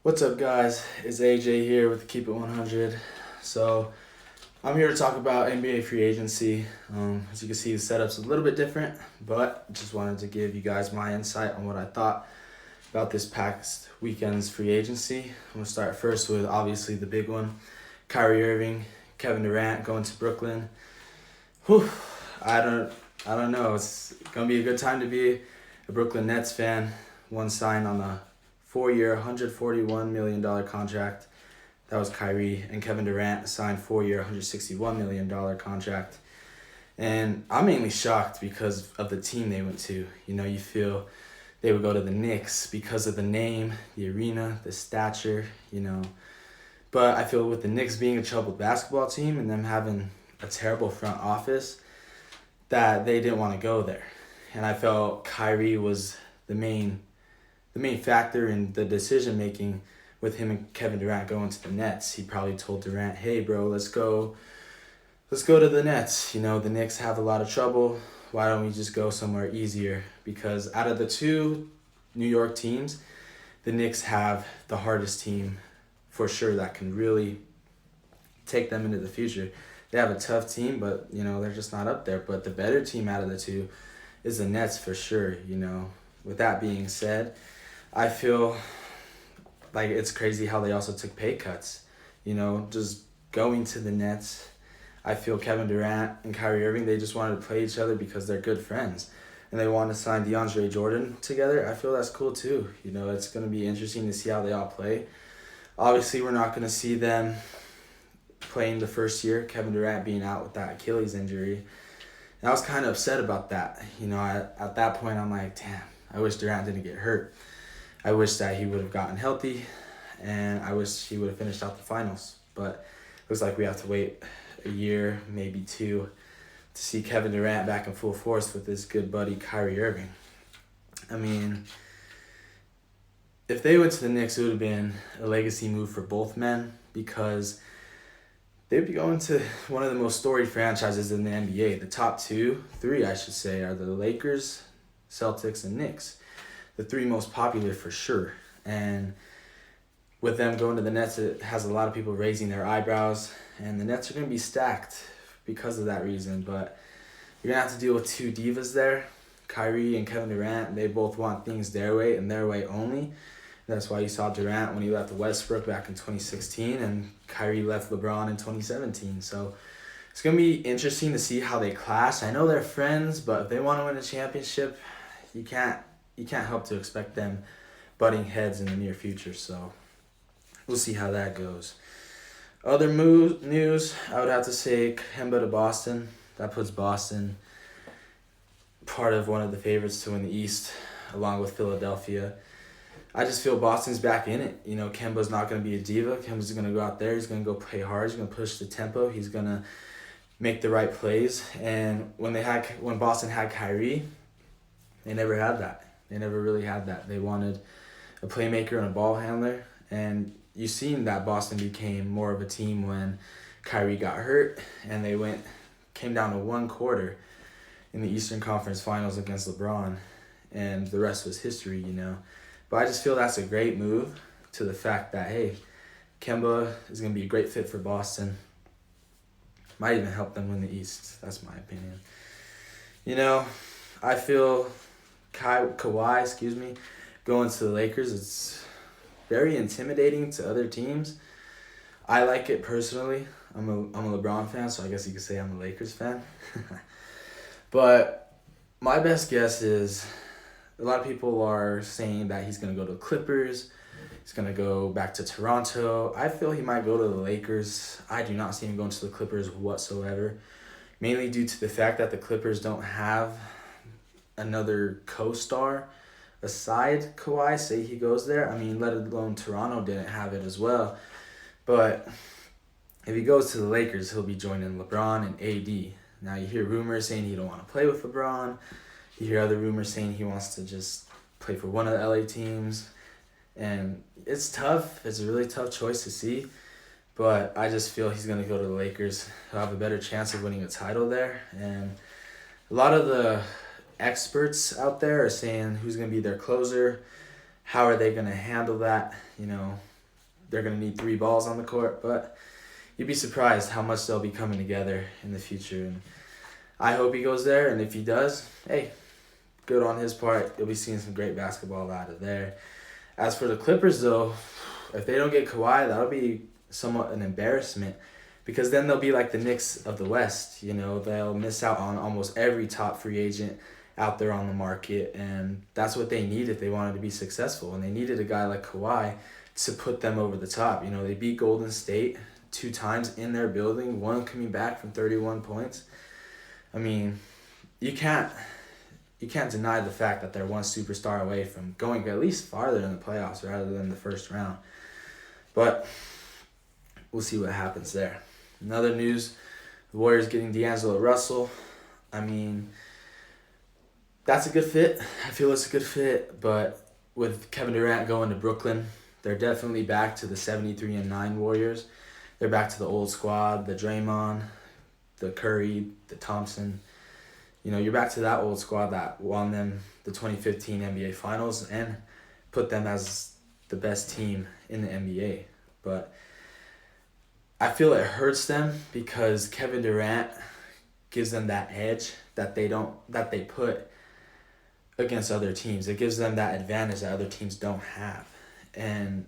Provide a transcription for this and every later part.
What's up, guys? It's AJ here with Keep It 100. So, I'm here to talk about NBA free agency. As you can see, the setup's a little bit different, but just wanted to give you guys my insight on what I thought about this past weekend's free agency. I'm going to start first with obviously the big one, Kyrie Irving, Kevin Durant going to Brooklyn. Whew, I don't, I don't know. It's going to be a good time to be a Brooklyn Nets fan. One signed on a 4-year, $141 million contract. That was Kyrie. And Kevin Durant signed 4-year, $161 million contract. And I'm mainly shocked because of the team they went to. You feel they would go to the Knicks because of the name, the arena, the stature. But I feel with the Knicks being a troubled basketball team and them having a terrible front office, that they didn't want to go there. And I felt Kyrie was the main factor in the decision making with him and Kevin Durant going to the Nets. He probably told Durant, "Hey, bro, let's go to the Nets. The Knicks have a lot of trouble. Why don't we just go somewhere easier?" Because out of the two New York teams, the Knicks have the hardest team for sure that can really take them into the future. They have a tough team, but they're just not up there. But the better team out of the two is the Nets for sure. With that being said, I feel like it's crazy how they also took pay cuts. Just going to the Nets. I feel Kevin Durant and Kyrie Irving, they just wanted to play each other because they're good friends. And they want to sign DeAndre Jordan together. I feel that's cool too. It's going to be interesting to see how they all play. Obviously, we're not going to see them playing the first year, Kevin Durant being out with that Achilles injury. And I was kind of upset about that. At that point, I'm like, damn, I wish Durant didn't get hurt. I wish that he would have gotten healthy, and I wish he would have finished out the finals. But it looks like we have to wait a year, maybe two, to see Kevin Durant back in full force with his good buddy Kyrie Irving. I mean, if they went to the Knicks, it would have been a legacy move for both men because they'd be going to one of the most storied franchises in the NBA. The top three, I should say, are the Lakers, Celtics, and Knicks. The three most popular for sure. And with them going to the Nets, it has a lot of people raising their eyebrows. And the Nets are going to be stacked because of that reason. But you're going to have to deal with two divas there. Kyrie and Kevin Durant, they both want things their way and their way only. That's why you saw Durant when he left Westbrook back in 2016 and Kyrie left LeBron in 2017. So it's going to be interesting to see how they clash. I know they're friends, but if they want to win a championship, you can't help to expect them butting heads in the near future. So we'll see how that goes. Other news, I would have to say Kemba to Boston. That puts Boston part of one of the favorites to win the East, along with Philadelphia. I just feel Boston's back in it. Kemba's not going to be a diva. Kemba's going to go out there. He's going to go play hard. He's going to push the tempo. He's going to make the right plays. And when Boston had Kyrie, they never had that. They never really had that. They wanted a playmaker and a ball handler. And you've seen that Boston became more of a team when Kyrie got hurt and they came down to one quarter in the Eastern Conference Finals against LeBron. And the rest was history. But I just feel that's a great move to the fact that, hey, Kemba is going to be a great fit for Boston. Might even help them win the East. That's my opinion. I feel Kawhi, going to the Lakers, it's very intimidating to other teams. I like it personally. I'm a LeBron fan, so I guess you could say I'm a Lakers fan. But my best guess is a lot of people are saying that he's going to go to the Clippers. He's going to go back to Toronto. I feel he might go to the Lakers. I do not see him going to the Clippers whatsoever, mainly due to the fact that the Clippers don't have another co-star aside Kawhi. Say he goes there. I mean, let alone Toronto didn't have it as well. But if he goes to the Lakers, he'll be joining LeBron and AD. Now you hear rumors saying he don't want to play with LeBron. You hear other rumors saying he wants to just play for one of the LA teams. And it's tough. It's a really tough choice to see. But I just feel he's going to go to the Lakers. He'll have a better chance of winning a title there. And a lot of the experts out there are saying who's going to be their closer. How are they going to handle that? they're going to need 3 balls on the court, but you'd be surprised how much they'll be coming together in the future. And I hope he goes there, and if he does, hey, good on his part. You'll be seeing some great basketball out of there. As for the Clippers, though, if they don't get Kawhi, that'll be somewhat an embarrassment, because then they'll be like the Knicks of the West. You know, they'll miss out on almost every top free agent out there on the market, and that's what they need if they wanted to be successful. And they needed a guy like Kawhi to put them over the top. You know, they beat Golden State 2 times in their building, one coming back from 31 points. I mean, you can't deny the fact that they're one superstar away from going at least farther in the playoffs rather than the first round. But we'll see what happens there. In other news, the Warriors getting D'Angelo Russell. I mean, that's a good fit. I feel it's a good fit, but with Kevin Durant going to Brooklyn, they're definitely back to the 73-9 Warriors. They're back to the old squad, the Draymond, the Curry, the Thompson. You know, you're back to that old squad that won them the 2015 NBA Finals and put them as the best team in the NBA. But I feel it hurts them because Kevin Durant gives them that edge that they put against other teams. It gives them that advantage that other teams don't have. And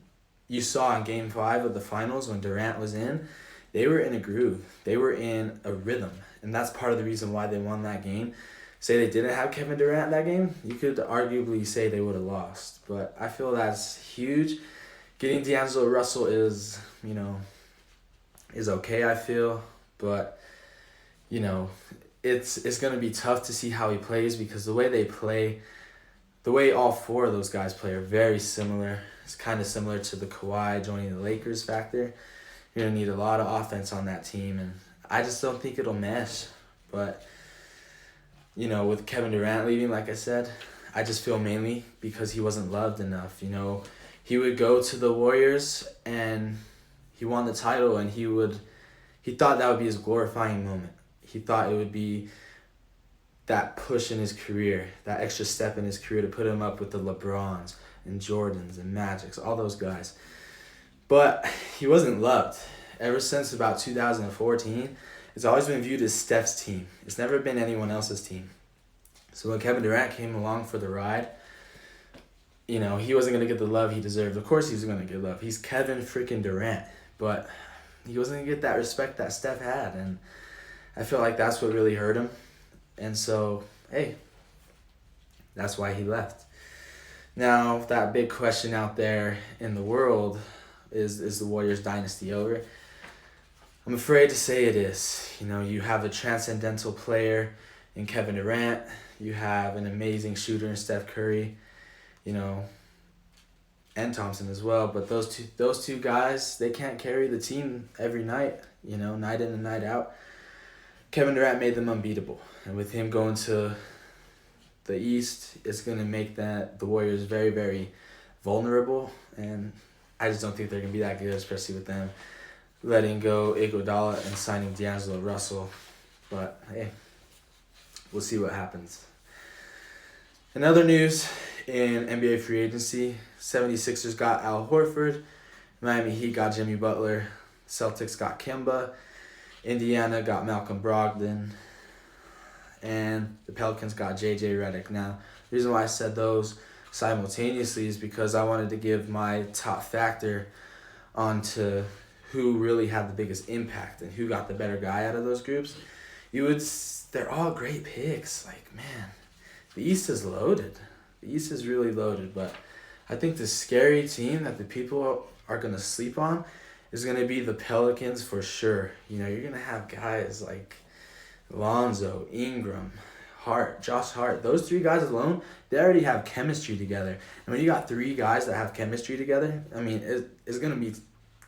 you saw in Game 5 of the Finals when Durant was in, they were in a groove. They were in a rhythm. And that's part of the reason why they won that game. Say they didn't have Kevin Durant that game, you could arguably say they would have lost. But I feel that's huge. Getting D'Angelo Russell is okay, I feel. But, you know, it's going to be tough to see how he plays because the way they play, the way all 4 of those guys play are very similar. It's kind of similar to the Kawhi joining the Lakers factor. You're going to need a lot of offense on that team, and I just don't think it'll mesh. But, you know, with Kevin Durant leaving, like I said, I just feel mainly because he wasn't loved enough. You know, he would go to the Warriors and he won the title, and he thought that would be his glorifying moment. He thought it would be that push in his career, that extra step in his career to put him up with the LeBrons and Jordans and Magics, all those guys. But he wasn't loved. Ever since about 2014, it's always been viewed as Steph's team. It's never been anyone else's team. So when Kevin Durant came along for the ride, you know, he wasn't going to get the love he deserved. Of course he was going to get love. He's Kevin freaking Durant. But he wasn't going to get that respect that Steph had. And I feel like that's what really hurt him. And so, hey, that's why he left. Now, that big question out there in the world is the Warriors dynasty over? I'm afraid to say it is. You know, you have a transcendental player in Kevin Durant. You have an amazing shooter in Steph Curry, you know, and Thompson as well. But those two guys, they can't carry the team every night, you know, night in and night out. Kevin Durant made them unbeatable. And with him going to the East, it's going to make the Warriors very, very vulnerable. And I just don't think they're going to be that good, especially with them letting go Iguodala and signing D'Angelo Russell. But, hey, we'll see what happens. In other news, in NBA free agency, 76ers got Al Horford, Miami Heat got Jimmy Butler, Celtics got Kemba, Indiana got Malcolm Brogdon, and the Pelicans got J.J. Redick. Now, the reason why I said those simultaneously is because I wanted to give my top factor onto who really had the biggest impact and who got the better guy out of those groups. They're all great picks. Like, man, the East is loaded. The East is really loaded, but I think the scary team that the people are going to sleep on is going to be the Pelicans for sure. You know, you're going to have guys like Lonzo, Ingram, Hart, Josh Hart. Those 3 guys alone, they already have chemistry together. And when you got 3 guys that have chemistry together, I mean, it's going to be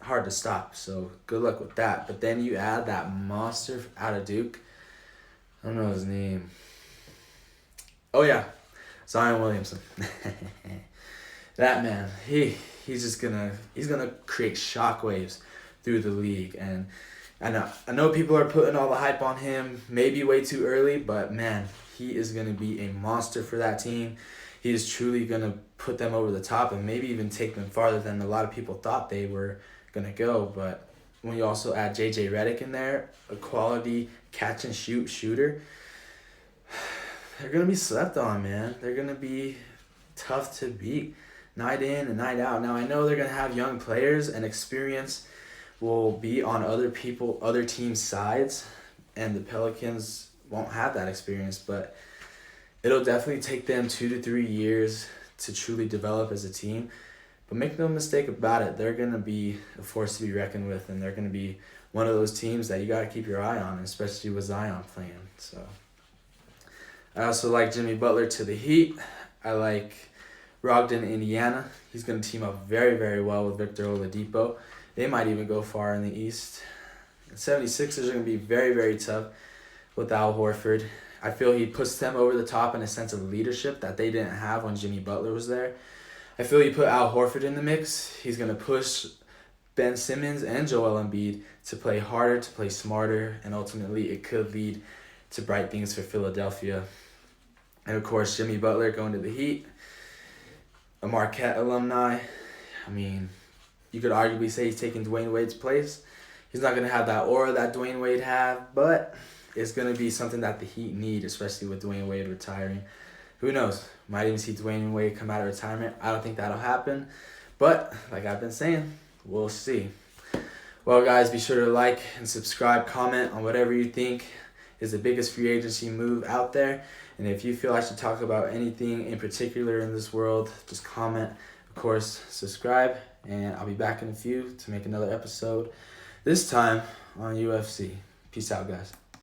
hard to stop. So good luck with that. But then you add that monster out of Duke. I don't know his name. Oh, yeah. Zion Williamson. That man, he's gonna create shockwaves through the league. And I know people are putting all the hype on him, maybe way too early, but man, he is gonna be a monster for that team. he is truly going to put them over the top and maybe even take them farther than a lot of people thought they were going to go. But when you also add J.J. Redick in there, a quality catch-and-shoot shooter, they're going to be slept on, man. They're going to be tough to beat night in and night out. Now, I know they're going to have young players, and experience will be on other teams' sides, and the Pelicans won't have that experience, but it'll definitely take them 2 to 3 years to truly develop as a team. But make no mistake about it, they're going to be a force to be reckoned with, and they're going to be one of those teams that you got to keep your eye on, especially with Zion playing. So I also like Jimmy Butler to the Heat. I like Brogdon, Indiana. He's going to team up very, very well with Victor Oladipo. They might even go far in the East. The 76ers are going to be very, very tough with Al Horford. I feel he puts them over the top in a sense of leadership that they didn't have when Jimmy Butler was there. I feel you put Al Horford in the mix, he's going to push Ben Simmons and Joel Embiid to play harder, to play smarter, and ultimately it could lead to bright things for Philadelphia. And of course, Jimmy Butler going to the Heat, a Marquette alumni. I mean, you could arguably say he's taking Dwayne Wade's place. He's not going to have that aura that Dwayne Wade had, but it's going to be something that the Heat need, especially with Dwayne Wade retiring. Who knows? Might even see Dwayne Wade come out of retirement. I don't think that'll happen. But, like I've been saying, we'll see. Well, guys, be sure to like and subscribe, comment on whatever you think is the biggest free agency move out there. And if you feel I should talk about anything in particular in this world, just comment. Of course, subscribe. And I'll be back in a few to make another episode, this time on UFC. Peace out, guys.